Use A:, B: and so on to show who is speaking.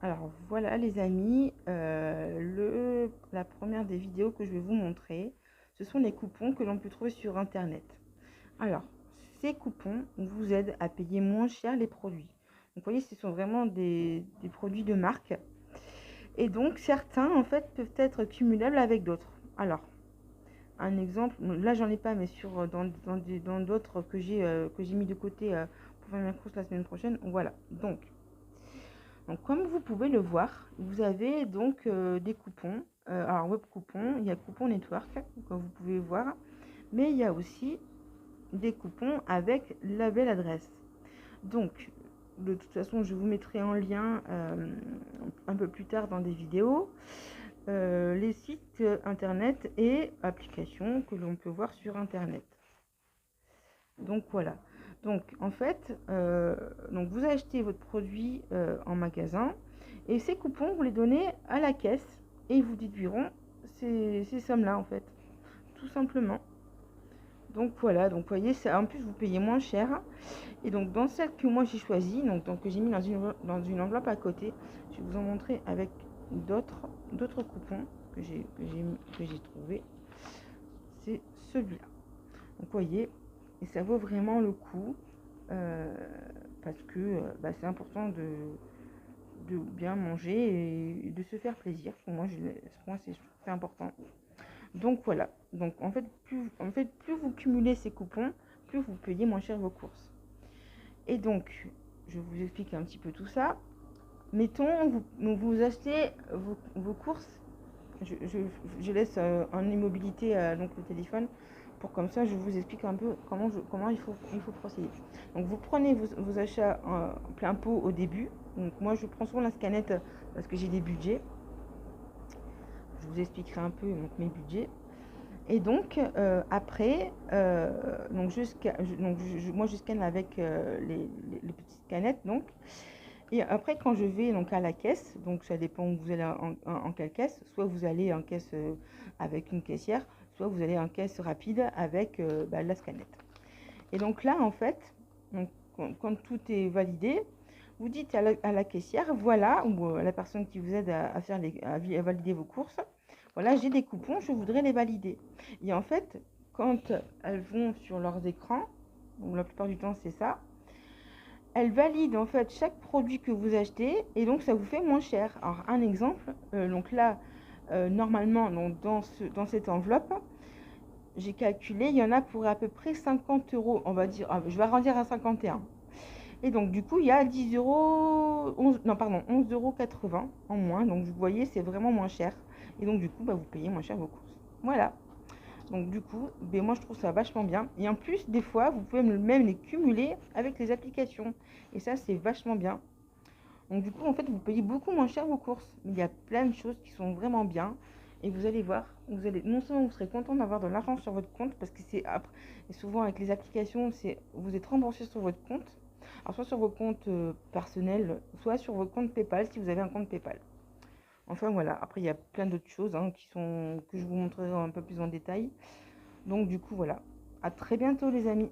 A: Alors voilà les amis, la première des vidéos que je vais vous montrer, ce sont les coupons que l'on peut trouver sur internet. Alors, ces coupons vous aident à payer moins cher les produits. Donc vous voyez, ce sont vraiment des produits de marque. Et donc certains en fait peuvent être cumulables avec d'autres. Alors, un exemple, là j'en ai pas, mais dans d'autres que j'ai mis de côté pour faire mes courses la semaine prochaine. Voilà, donc, comme vous pouvez le voir, vous avez donc des coupons. Alors, web coupons, il y a coupon network, comme vous pouvez voir, mais il y a aussi des coupons avec la belle adresse. Donc, de toute façon, je vous mettrai en lien un peu plus tard dans des vidéos les sites internet et applications que l'on peut voir sur internet. Donc voilà. Donc en fait, donc vous achetez votre produit en magasin et ces coupons, vous les donnez à la caisse et ils vous déduiront ces sommes-là en fait, tout simplement. Donc voilà, donc vous voyez, en plus vous payez moins cher. Et donc dans celle que moi j'ai choisie, donc que j'ai mis dans une enveloppe à côté, je vais vous en montrer avec d'autres coupons que j'ai trouvé. C'est celui-là. Donc vous voyez, et ça vaut vraiment le coup euh, parce que c'est important de bien manger et de se faire plaisir. Pour moi, c'est important. Donc voilà. Donc plus vous cumulez ces coupons, plus vous payez moins cher vos courses. Et donc, je vous explique un petit peu tout ça. Mettons, vous achetez vos courses. Je laisse en immobilité donc le téléphone pour comme ça je vous explique un peu comment il faut procéder. Donc vous prenez vos achats en plein pot au début. Donc moi je prends souvent la scanette parce que j'ai des budgets. Je vous expliquerai un peu donc, mes budgets. Et donc après, donc moi je scanne avec les petites scanettes donc. Et après, quand je vais donc à la caisse, donc ça dépend où vous allez en quelle caisse, soit vous allez en caisse avec une caissière, soit vous allez en caisse rapide avec la scanette. Et donc là, en fait, donc, quand tout est validé, vous dites à la caissière, voilà, ou à la personne qui vous aide à valider vos courses, voilà, j'ai des coupons, je voudrais les valider. Et en fait, quand elles vont sur leurs écrans, donc la plupart du temps c'est ça, elle valide en fait chaque produit que vous achetez et donc ça vous fait moins cher. Alors un exemple, donc là normalement donc dans cette enveloppe, j'ai calculé, il y en a pour à peu près 50 euros, on va dire, je vais arrondir à 51. Et donc du coup il y a 10 euros, 11, non pardon, 11,80 euros en moins, donc vous voyez c'est vraiment moins cher. Et donc du coup vous payez moins cher vos courses. Voilà. Donc du coup, moi je trouve ça vachement bien. Et en plus, des fois, vous pouvez même les cumuler avec les applications. Et ça, c'est vachement bien. Donc du coup, en fait, vous payez beaucoup moins cher vos courses. Il y a plein de choses qui sont vraiment bien. Et vous allez voir, non seulement vous serez content d'avoir de l'argent sur votre compte, parce que et souvent avec les applications, vous êtes remboursé sur votre compte. Alors soit sur vos comptes personnels, soit sur votre compte PayPal si vous avez un compte PayPal. Enfin voilà, après il y a plein d'autres choses que je vous montrerai un peu plus en détail. Donc du coup voilà, à très bientôt les amis.